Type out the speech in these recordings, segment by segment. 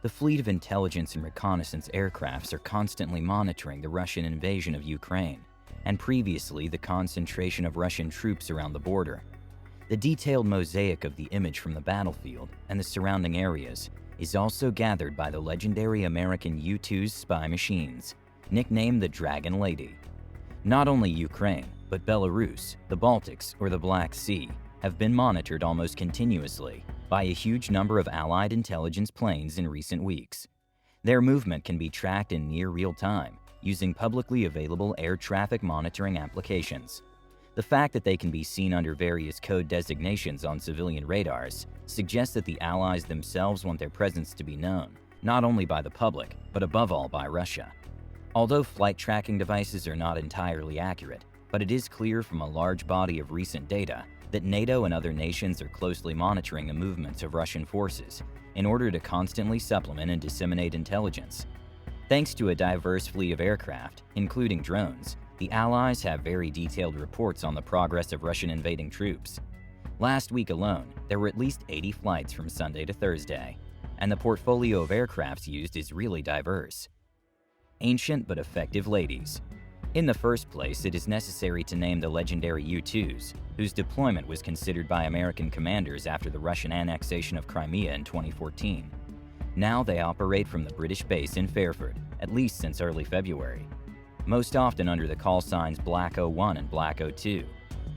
The fleet of intelligence and reconnaissance aircrafts are constantly monitoring the Russian invasion of Ukraine, and previously the concentration of Russian troops around the border. The detailed mosaic of the image from the battlefield and the surrounding areas is also gathered by the legendary American U-2's spy machines, nicknamed the Dragon Lady. Not only Ukraine, but Belarus, the Baltics, or the Black Sea have been monitored almost continuously by a huge number of Allied intelligence planes in recent weeks. Their movement can be tracked in near real time using publicly available air traffic monitoring applications. The fact that they can be seen under various code designations on civilian radars suggests that the Allies themselves want their presence to be known, not only by the public, but above all by Russia. Although flight tracking devices are not entirely accurate, but it is clear from a large body of recent data that NATO and other nations are closely monitoring the movements of Russian forces in order to constantly supplement and disseminate intelligence. Thanks to a diverse fleet of aircraft, including drones, the Allies have very detailed reports on the progress of Russian invading troops. Last week alone, there were at least 80 flights from Sunday to Thursday, and the portfolio of aircrafts used is really diverse. Ancient but effective ladies. In the first place, it is necessary to name the legendary U-2s, whose deployment was considered by American commanders after the Russian annexation of Crimea in 2014. Now they operate from the British base in Fairford, at least since early February, most often under the call signs Black 01 and Black 02.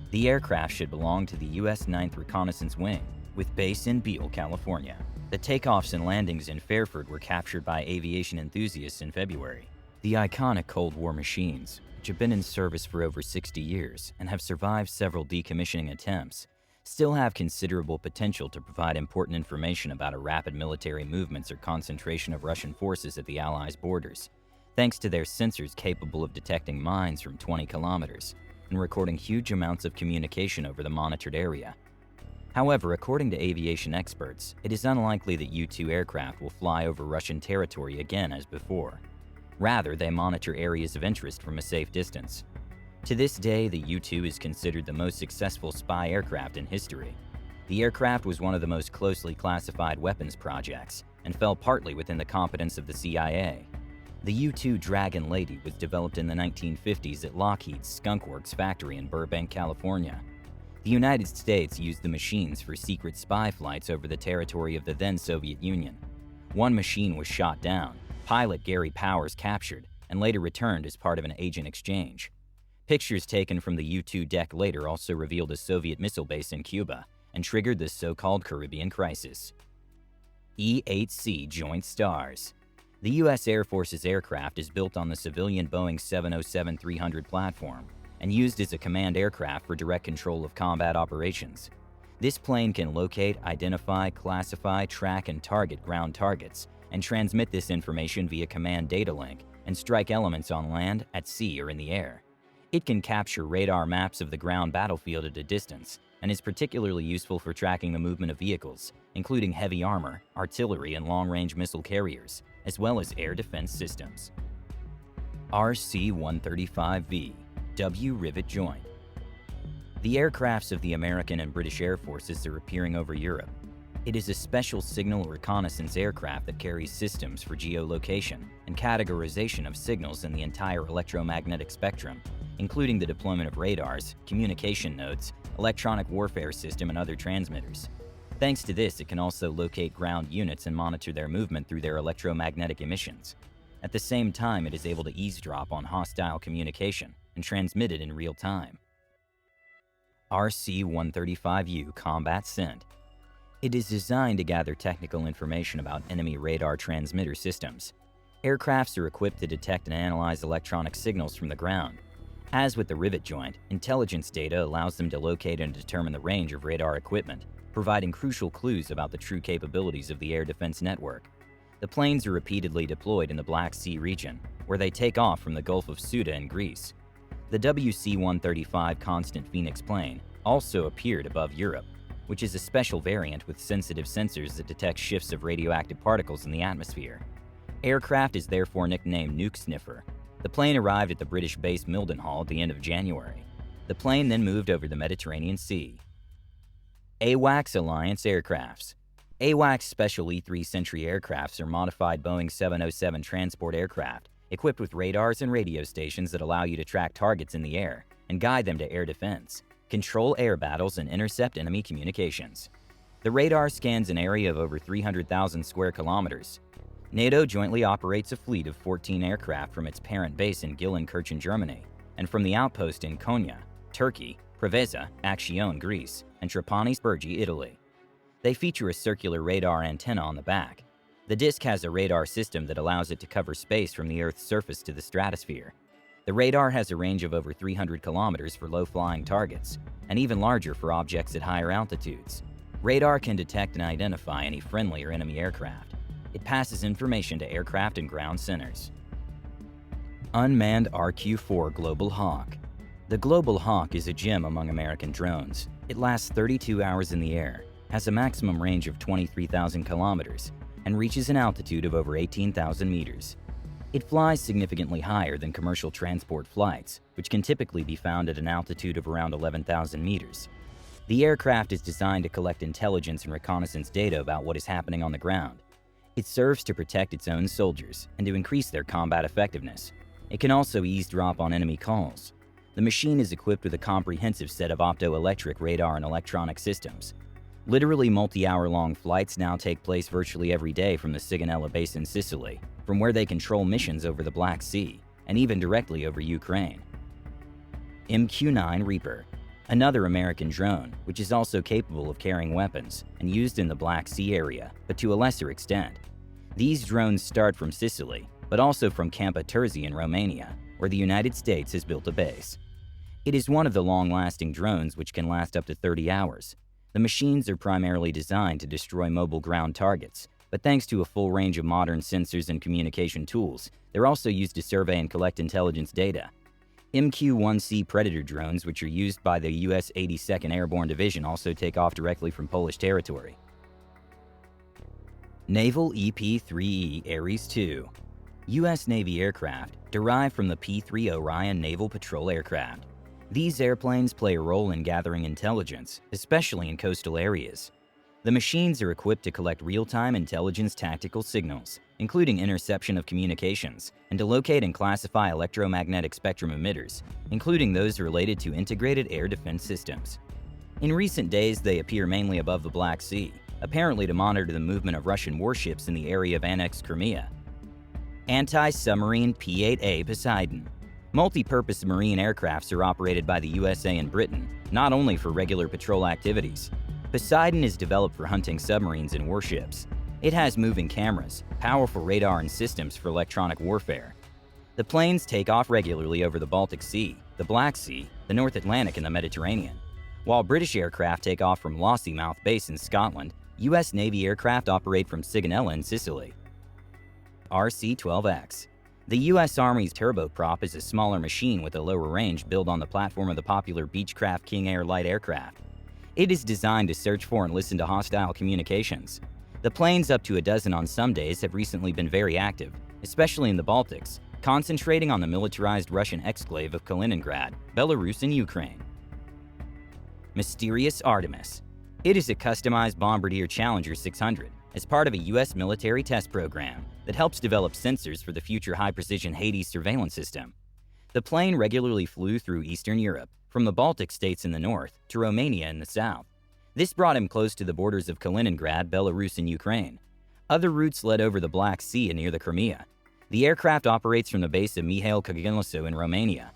The aircraft should belong to the U.S. 9th Reconnaissance Wing, with base in Beale, California. The takeoffs and landings in Fairford were captured by aviation enthusiasts in February. The iconic Cold War machines, which have been in service for over 60 years and have survived several decommissioning attempts, still have considerable potential to provide important information about a rapid military movements or concentration of Russian forces at the Allies' borders, thanks to their sensors capable of detecting mines from 20 kilometers and recording huge amounts of communication over the monitored area. However, according to aviation experts, it is unlikely that U-2 aircraft will fly over Russian territory again as before. Rather, they monitor areas of interest from a safe distance. To this day, the U-2 is considered the most successful spy aircraft in history. The aircraft was one of the most closely classified weapons projects and fell partly within the competence of the CIA. The U-2 Dragon Lady was developed in the 1950s at Lockheed's Skunk Works factory in Burbank, California. The United States used the machines for secret spy flights over the territory of the then Soviet Union. One machine was shot down, pilot Gary Powers captured, and later returned as part of an agent exchange. Pictures taken from the U-2 deck later also revealed a Soviet missile base in Cuba and triggered the so-called Caribbean Crisis. E-8C Joint Stars. The U.S. Air Force's aircraft is built on the civilian Boeing 707-300 platform and used as a command aircraft for direct control of combat operations. This plane can locate, identify, classify, track, and target ground targets, and transmit this information via command data link and strike elements on land, at sea, or in the air. It can capture radar maps of the ground battlefield at a distance and is particularly useful for tracking the movement of vehicles, including heavy armor, artillery, and long-range missile carriers, as well as air defense systems. RC-135V W-Rivet Joint. The aircrafts of the American and British Air Forces are appearing over Europe. It is a special signal reconnaissance aircraft that carries systems for geolocation and categorization of signals in the entire electromagnetic spectrum, including the deployment of radars, communication nodes, electronic warfare system, and other transmitters. Thanks to this, it can also locate ground units and monitor their movement through their electromagnetic emissions. At the same time, it is able to eavesdrop on hostile communication and transmit it in real time. RC-135U Combat Scent. It is designed to gather technical information about enemy radar transmitter systems. Aircrafts are equipped to detect and analyze electronic signals from the ground. As with the rivet joint, intelligence data allows them to locate and determine the range of radar equipment, providing crucial clues about the true capabilities of the air defense network. The planes are repeatedly deployed in the Black Sea region, where they take off from the Gulf of Ceuta in Greece. The WC-135 Constant Phoenix plane also appeared above Europe, which is a special variant with sensitive sensors that detect shifts of radioactive particles in the atmosphere. Aircraft is therefore nicknamed Nuke Sniffer. The plane arrived at the British base Mildenhall at the end of January. The plane then moved over the Mediterranean Sea. AWACS Alliance Aircrafts. AWACS Special E-3 Sentry aircrafts are modified Boeing 707 transport aircraft equipped with radars and radio stations that allow you to track targets in the air and guide them to air defense, control air battles, and intercept enemy communications. The radar scans an area of over 300,000 square kilometers. NATO jointly operates a fleet of 14 aircraft from its parent base in Gillenkirchen, Germany, and from the outpost in Konya, Turkey, Preveza, Accione, Greece, and Trapani Spergi, Italy. They feature a circular radar antenna on the back. The disc has a radar system that allows it to cover space from the Earth's surface to the stratosphere. The radar has a range of over 300 kilometers for low-flying targets, and even larger for objects at higher altitudes. Radar can detect and identify any friendly or enemy aircraft. It passes information to aircraft and ground centers. Unmanned RQ-4 Global Hawk. The Global Hawk is a gem among American drones. It lasts 32 hours in the air, has a maximum range of 23,000 kilometers, and reaches an altitude of over 18,000 meters. It flies significantly higher than commercial transport flights, which can typically be found at an altitude of around 11,000 meters. The aircraft is designed to collect intelligence and reconnaissance data about what is happening on the ground. It serves to protect its own soldiers and to increase their combat effectiveness. It can also eavesdrop on enemy calls. The machine is equipped with a comprehensive set of optoelectric radar and electronic systems. Literally multi-hour-long flights now take place virtually every day from the Sigonella base in Sicily, from where they control missions over the Black Sea, and even directly over Ukraine. MQ-9 Reaper, another American drone, which is also capable of carrying weapons and used in the Black Sea area, but to a lesser extent. These drones start from Sicily, but also from Camp Terzi in Romania, where the United States has built a base. It is one of the long-lasting drones which can last up to 30 hours. The machines are primarily designed to destroy mobile ground targets, but thanks to a full range of modern sensors and communication tools, they're also used to survey and collect intelligence data. MQ-1C Predator drones, which are used by the U.S. 82nd Airborne Division, also take off directly from Polish territory. Naval EP-3E Ares II. U.S. Navy aircraft derived from the P-3 Orion Naval Patrol aircraft. These airplanes play a role in gathering intelligence, especially in coastal areas. The machines are equipped to collect real-time intelligence tactical signals, including interception of communications, and to locate and classify electromagnetic spectrum emitters, including those related to integrated air defense systems. In recent days, they appear mainly above the Black Sea, apparently to monitor the movement of Russian warships in the area of annexed Crimea. Anti-submarine P-8A Poseidon. Multi-purpose marine aircrafts are operated by the USA and Britain, not only for regular patrol activities. Poseidon is developed for hunting submarines and warships. It has moving cameras, powerful radar, and systems for electronic warfare. The planes take off regularly over the Baltic Sea, the Black Sea, the North Atlantic, and the Mediterranean. While British aircraft take off from Lossiemouth Base in Scotland, US Navy aircraft operate from Sigonella in Sicily. RC-12X. The U.S. Army's turboprop is a smaller machine with a lower range built on the platform of the popular Beechcraft King Air light aircraft. It is designed to search for and listen to hostile communications. The planes, up to a dozen on some days, have recently been very active, especially in the Baltics, concentrating on the militarized Russian exclave of Kaliningrad, Belarus, and Ukraine. Mysterious Artemis. It is a customized Bombardier Challenger 600 as part of a U.S. military test program that helps develop sensors for the future high-precision Hades surveillance system. The plane regularly flew through Eastern Europe, from the Baltic states in the north to Romania in the south. This brought him close to the borders of Kaliningrad, Belarus, and Ukraine. Other routes led over the Black Sea and near the Crimea. The aircraft operates from the base of Mihail Kogălniceau in Romania.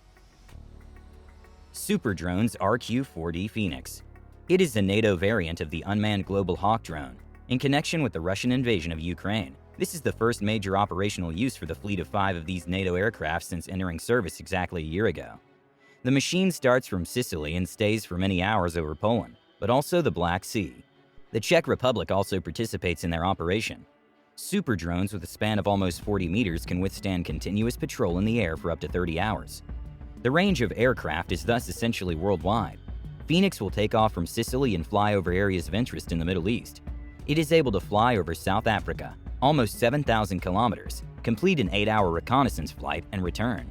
Super Drones RQ-4D Phoenix. It is a NATO variant of the unmanned Global Hawk drone. In connection with the Russian invasion of Ukraine, this is the first major operational use for the fleet of 5 of these NATO aircraft since entering service exactly a year ago. The machine starts from Sicily and stays for many hours over Poland, but also the Black Sea. The Czech Republic also participates in their operation. Super drones with a span of almost 40 meters can withstand continuous patrol in the air for up to 30 hours. The range of aircraft is thus essentially worldwide. Phoenix will take off from Sicily and fly over areas of interest in the Middle East. It is able to fly over South Africa, almost 7,000 kilometers, complete an 8-hour reconnaissance flight, and return.